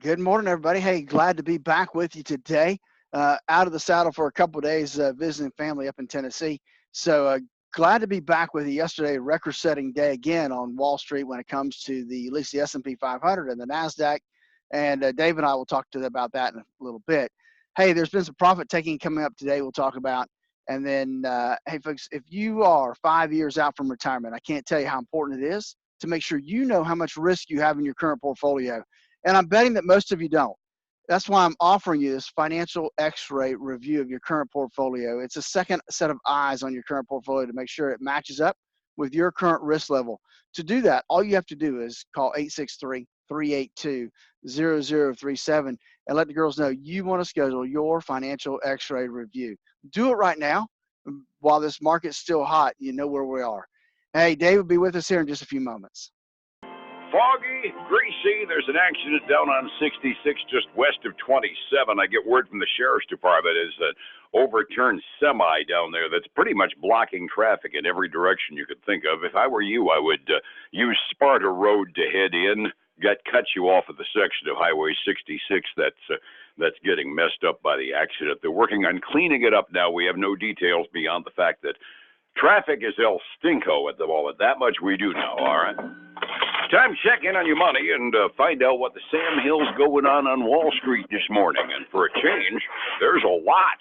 Good morning, everybody. Hey, glad to be back with you today. Out of the saddle for a couple of days, visiting family up in Tennessee. So glad to be back with you. Yesterday, record-setting day again on Wall Street when it comes to at least the S&P 500 and the Nasdaq. And Dave and I will talk to them about that in a little bit. Hey, there's been some profit taking coming up today. We'll talk about. And then, hey, folks, if you are 5 years out from retirement, I can't tell you how important it is to make sure you know how much risk you have in your current portfolio. And I'm betting that most of you don't. That's why I'm offering you this financial x-ray review of your current portfolio. It's a second set of eyes on your current portfolio to make sure it matches up with your current risk level. To do that, all you have to do is call 863-382-0037 and let the girls know you want to schedule your financial x-ray review. Do it right now while this market's still hot. You know where we are. Hey, Dave will be with us here in just a few moments. Foggy, greasy. There's an accident down on 66 just west of 27. I get word from the sheriff's department is that overturned semi down there that's pretty much blocking traffic in every direction you could think of. If I were you, I would use Sparta Road to head in. Cut you off at the section of Highway 66 that's getting messed up by the accident. They're working on cleaning it up now. We have no details beyond the fact that traffic is El Stinko at the moment. That much we do know, all right? Time to check in on your money and find out what the Sam Hill's going on Wall Street this morning. And for a change, there's a lot.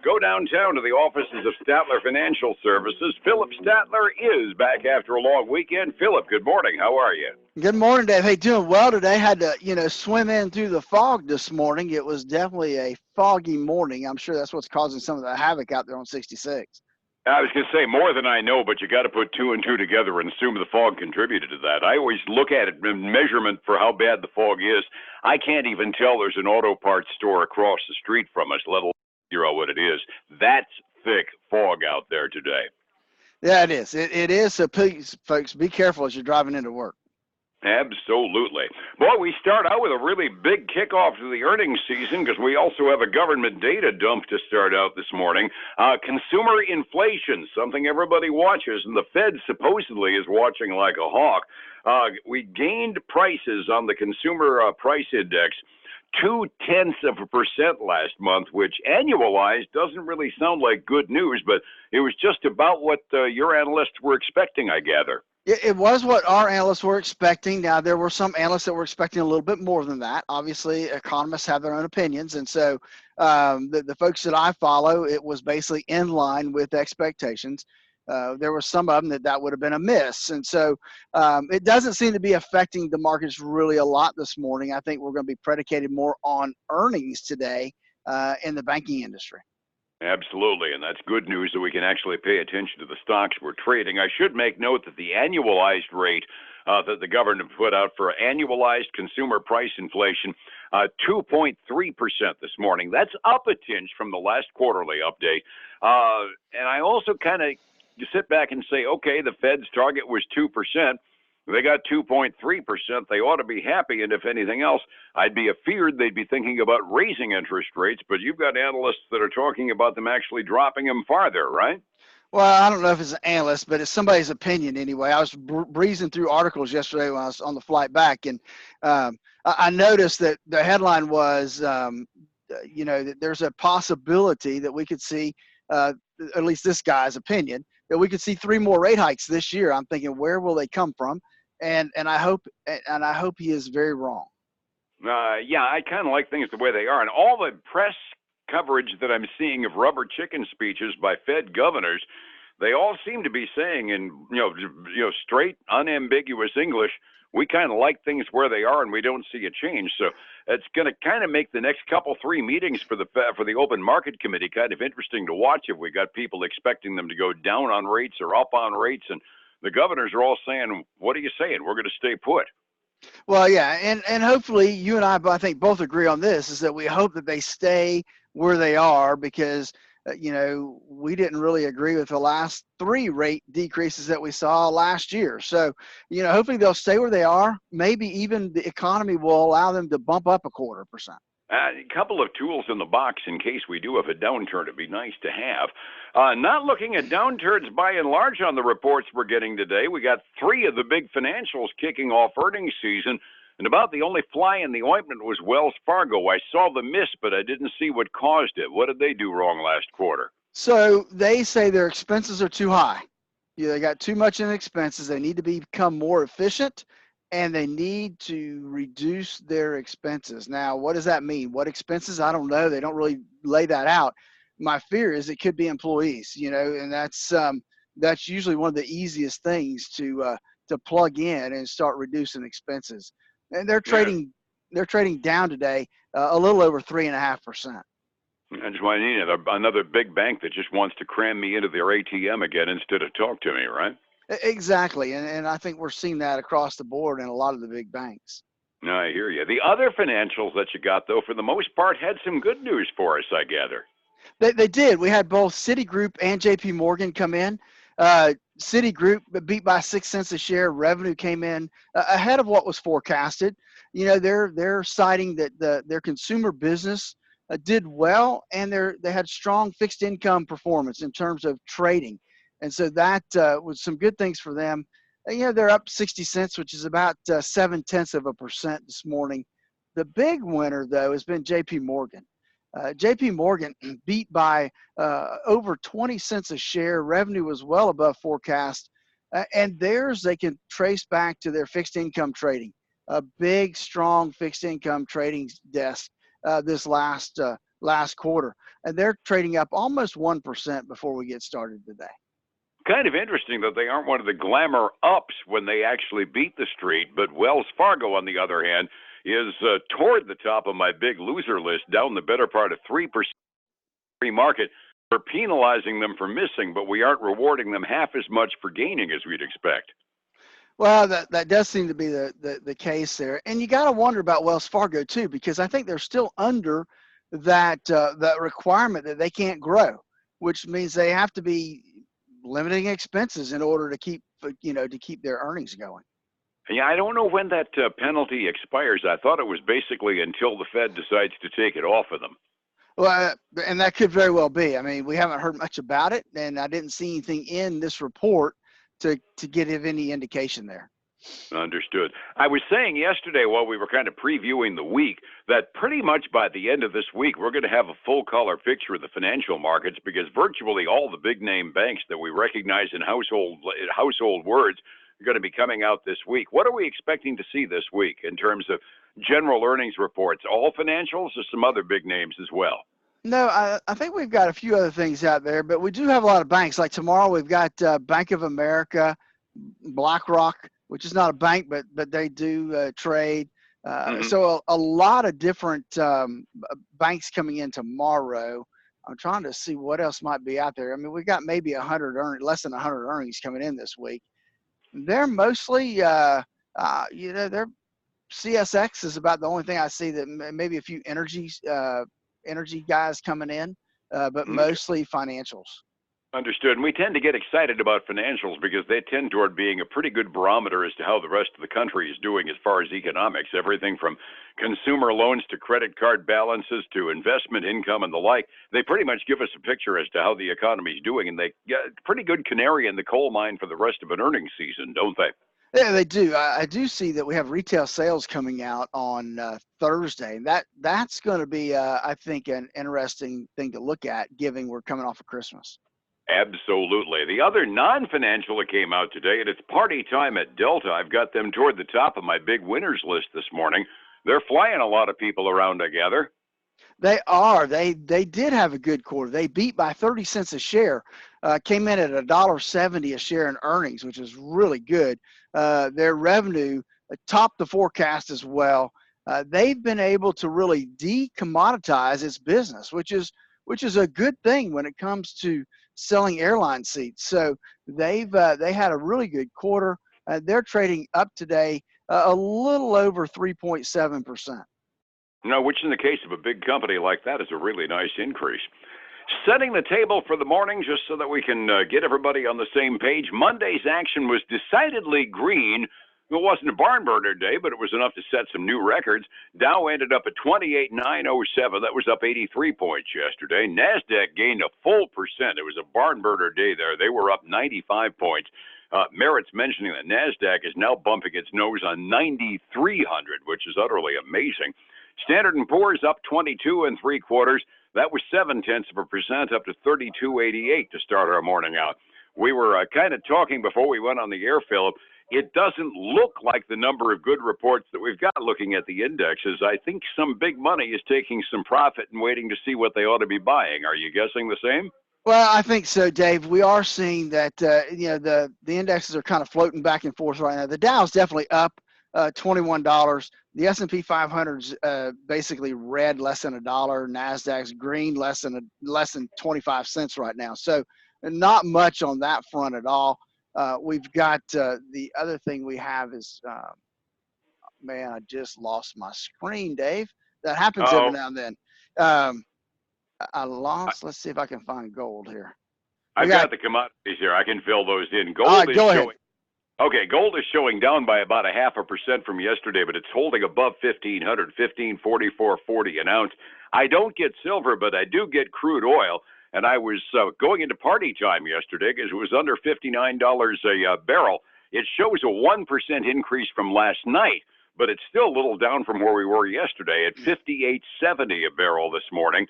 Go downtown to the offices of Statler Financial Services. Phillip Statler is back after a long weekend. Phillip, good morning. How are you? Good morning, Dave. Hey, doing well today. Had to, swim in through the fog this morning. It was definitely a foggy morning. I'm sure that's what's causing some of the havoc out there on 66. I was going to say more than I know, but you got to put two and two together and assume the fog contributed to that. I always look at it in measurement for how bad the fog is. I can't even tell there's an auto parts store across the street from us, let alone figure out what it is. That's thick fog out there today. Yeah, it is. It is. So please, folks, be careful as you're driving into work. Absolutely. Boy, we start out with a really big kickoff to the earnings season because we also have a government data dump to start out this morning. Consumer inflation, something everybody watches, and the Fed supposedly is watching like a hawk. We gained prices on the consumer price index 0.2% last month, which annualized doesn't really sound like good news, but it was just about what your analysts were expecting, I gather. It was what our analysts were expecting. Now, there were some analysts that were expecting a little bit more than that. Obviously, economists have their own opinions. And so the folks that I follow, it was basically in line with expectations. There were some of them that would have been a miss. And so it doesn't seem to be affecting the markets really a lot this morning. I think we're going to be predicated more on earnings today in the banking industry. Absolutely, and that's good news that we can actually pay attention to the stocks we're trading. I should make note that the annualized rate that the government put out for annualized consumer price inflation, 2.3% this morning. That's up a tinge from the last quarterly update. And I also kind of sit back and say, okay, the Fed's target was 2%. They got 2.3%. They ought to be happy. And if anything else, I'd be afeared they'd be thinking about raising interest rates. But you've got analysts that are talking about them actually dropping them farther, right? Well, I don't know if it's an analyst, but it's somebody's opinion anyway. I was breezing through articles yesterday when I was on the flight back, and I noticed that the headline was, that there's a possibility that we could see, at least this guy's opinion, that we could see 3 more rate hikes this year. I'm thinking, where will they come from? And I hope he is very wrong. Yeah, I kind of like things the way they are, and all the press coverage that I'm seeing of rubber chicken speeches by Fed governors, they all seem to be saying in straight, unambiguous English, we kind of like things where they are, and we don't see a change. So it's going to kind of make the next 3 meetings for the Open Market Committee kind of interesting to watch. If we got people expecting them to go down on rates or up on rates, and the governors are all saying, "What are you saying? We're going to stay put." Well, yeah, and hopefully you and I think both agree on this, is that we hope that they stay where they are because, we didn't really agree with the last 3 rate decreases that we saw last year. So, hopefully they'll stay where they are. Maybe even the economy will allow them to bump up 0.25%. A couple of tools in the box in case we do have a downturn. It'd be nice to have. Not looking at downturns by and large on the reports we're getting today. We got 3 of the big financials kicking off earnings season. And about the only fly in the ointment was Wells Fargo. I saw the miss, but I didn't see what caused it. What did they do wrong last quarter? So they say their expenses are too high. They got too much in expenses. They need to become more efficient, and they need to reduce their expenses. Now, what does that mean? What expenses? I don't know. They don't really lay that out. My fear is it could be employees, and that's usually one of the easiest things to plug in and start reducing expenses. And Yeah. they're trading down today a little over 3.5%. That's why I need another big bank that just wants to cram me into their ATM again instead of talk to me, right? Exactly, and I think we're seeing that across the board in a lot of the big banks. No, I hear you. The other financials that you got, though, for the most part, had some good news for us, I gather. They did. We had both Citigroup and JP Morgan come in. Citigroup beat by 6 cents a share. Revenue came in ahead of what was forecasted. They're citing that their consumer business did well, and they had strong fixed income performance in terms of trading, and so that was some good things for them. They're up 60 cents, which is about 0.7% this morning. The big winner, though, has been JP Morgan. JP Morgan beat by over 20 cents a share. Revenue was well above forecast. And theirs, they can trace back to their fixed income trading, a big, strong fixed income trading desk this last quarter. And they're trading up almost 1% before we get started today. Kind of interesting that they aren't one of the glamour ups when they actually beat the street, but Wells Fargo, on the other hand, is toward the top of my big loser list, down the better part of 3% free market. We're penalizing them for missing, but we aren't rewarding them half as much for gaining as we'd expect. Well, that does seem to be the case there. And you got to wonder about Wells Fargo, too, because I think they're still under that requirement that they can't grow, which means they have to be limiting expenses in order to keep their earnings going. Yeah, I don't know when that penalty expires. I thought it was basically until the Fed decides to take it off of them. Well, and that could very well be. I mean, we haven't heard much about it, and I didn't see anything in this report to give any indication there. Understood. I was saying yesterday while we were kind of previewing the week that pretty much by the end of this week, we're going to have a full color picture of the financial markets because virtually all the big name banks that we recognize in household words are going to be coming out this week. What are we expecting to see this week in terms of general earnings reports? All financials or some other big names as well? No, I think we've got a few other things out there, but we do have a lot of banks. Like tomorrow, we've got Bank of America, BlackRock, which is not a bank, but they do trade. So a lot of different banks coming in tomorrow. I'm trying to see what else might be out there. I mean, we've got maybe less than 100 earnings coming in this week. They're mostly, their CSX is about the only thing I see that maybe a few energy guys coming in, but mostly financials. Understood. And we tend to get excited about financials because they tend toward being a pretty good barometer as to how the rest of the country is doing as far as economics. Everything from consumer loans to credit card balances to investment income and the like. They pretty much give us a picture as to how the economy is doing, and they get a pretty good canary in the coal mine for the rest of an earnings season, don't they? Yeah, they do. I do see that we have retail sales coming out on Thursday. That's going to be, I think, an interesting thing to look at, given we're coming off of Christmas. Absolutely. The other non-financial that came out today, and it's party time at Delta. I've got them toward the top of my big winners list this morning. They're flying a lot of people around, I gather. They are. They did have a good quarter. They beat by 30 cents a share, came in at $1.70 a share in earnings, which is really good. Their revenue topped the forecast as well. They've been able to really decommoditize its business, which is a good thing when it comes to selling airline seats. So they had a really good quarter. They're trading up today a little over 3.7%. Now, which in the case of a big company like that is a really nice increase. Setting the table for the morning just so that we can get everybody on the same page. Monday's action was decidedly green. It wasn't a barn burner day, but it was enough to set some new records. Dow ended up at 28,907. That was up 83 points yesterday. NASDAQ gained a full percent. It was a barn burner day there. They were up 95 points. Merritt's mentioning that NASDAQ is now bumping its nose on 9,300, which is utterly amazing. Standard & Poor's up 22 3/4. That was 0.7%, up to 3288 to start our morning out. We were kind of talking before we went on the air, Phillip. It doesn't look like the number of good reports that we've got looking at the indexes. I think some big money is taking some profit and waiting to see what they ought to be buying. Are you guessing the same? Well, I think so, Dave. We are seeing that the indexes are kind of floating back and forth right now. The Dow's definitely up $21. The S&P 500's basically red, less than $1. Nasdaq's green, less than 25 cents right now. So not much on that front at all. We've got the other thing we have is, man, I just lost my screen, Dave. That happens every now and then. I lost. Let's see if I can find gold here. I've got the commodities here. I can fill those in. Gold is showing. Okay, gold is showing down by about 0.5% from yesterday, but it's holding above 1,500, 1544.40 an ounce. I don't get silver, but I do get crude oil. And I was going into party time yesterday because it was under $59 a barrel. It shows a 1% increase from last night, but it's still a little down from where we were yesterday at $58.70 a barrel this morning.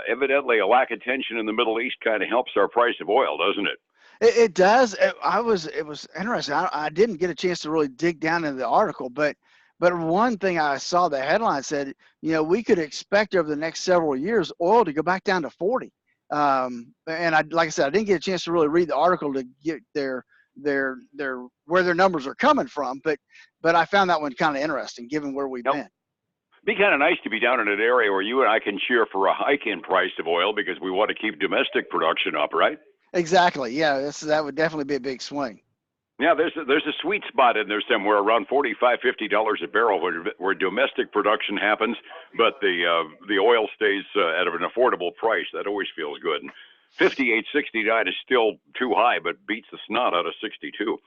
Evidently, a lack of tension in the Middle East kind of helps our price of oil, doesn't it? It does. It was interesting. I didn't get a chance to really dig down into the article, but one thing I saw, the headline said, we could expect over the next several years oil to go back down to 40. And like I said, I didn't get a chance to really read the article to get their where their numbers are coming from, but I found that one kind of interesting given where we've been. Be kind of nice to be down in an area where you and I can cheer for a hike in price of oil because we want to keep domestic production up, right? Exactly. Yeah, that would definitely be a big swing. Yeah, there's a sweet spot in there somewhere around $45-50 a barrel where domestic production happens, but the oil stays at an affordable price. That always feels good. And 58.69 is still too high, but beats the snot out of 62.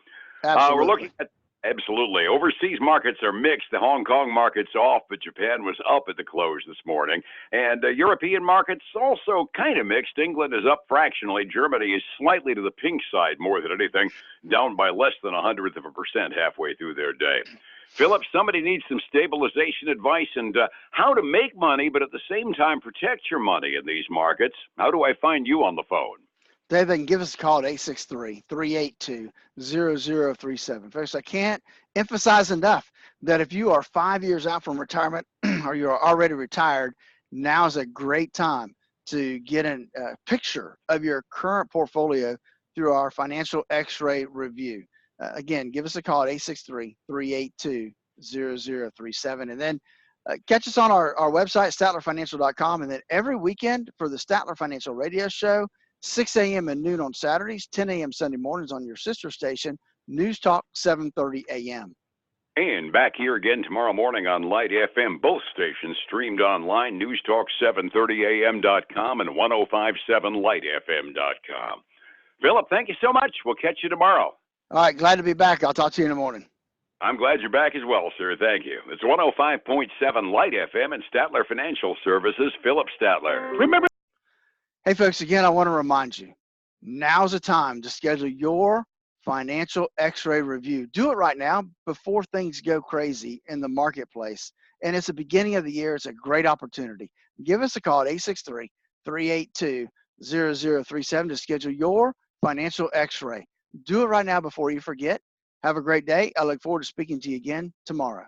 Absolutely. We're looking at absolutely. Overseas markets are mixed. The Hong Kong market's off, but Japan was up at the close this morning. And European markets also kind of mixed. England is up fractionally. Germany is slightly to the pink side more than anything, down by less than 0.1% halfway through their day. Phillip, somebody needs some stabilization advice and how to make money, but at the same time protect your money in these markets. How do I find you on the phone? Dave, they can give us a call at 863-382-0037. Folks, I can't emphasize enough that if you are 5 years out from retirement or you're already retired, now is a great time to get a picture of your current portfolio through our financial x-ray review. Again, give us a call at 863-382-0037. And then catch us on our website, statlerfinancial.com. And then every weekend for the Statler Financial radio show, 6 a.m. and noon on Saturdays, 10 a.m. Sunday mornings on your sister station, News Talk 730 a.m. And back here again tomorrow morning on Light FM, both stations streamed online, newstalk730am.com and 1057lightfm.com. Phillip, thank you so much. We'll catch you tomorrow. All right, glad to be back. I'll talk to you in the morning. I'm glad you're back as well, sir. Thank you. It's 105.7 Light FM and Statler Financial Services, Phillip Statler. Remember. Hey, folks, again, I want to remind you, now's the time to schedule your financial x-ray review. Do it right now before things go crazy in the marketplace. And it's the beginning of the year. It's a great opportunity. Give us a call at 863-382-0037 to schedule your financial x-ray. Do it right now before you forget. Have a great day. I look forward to speaking to you again tomorrow.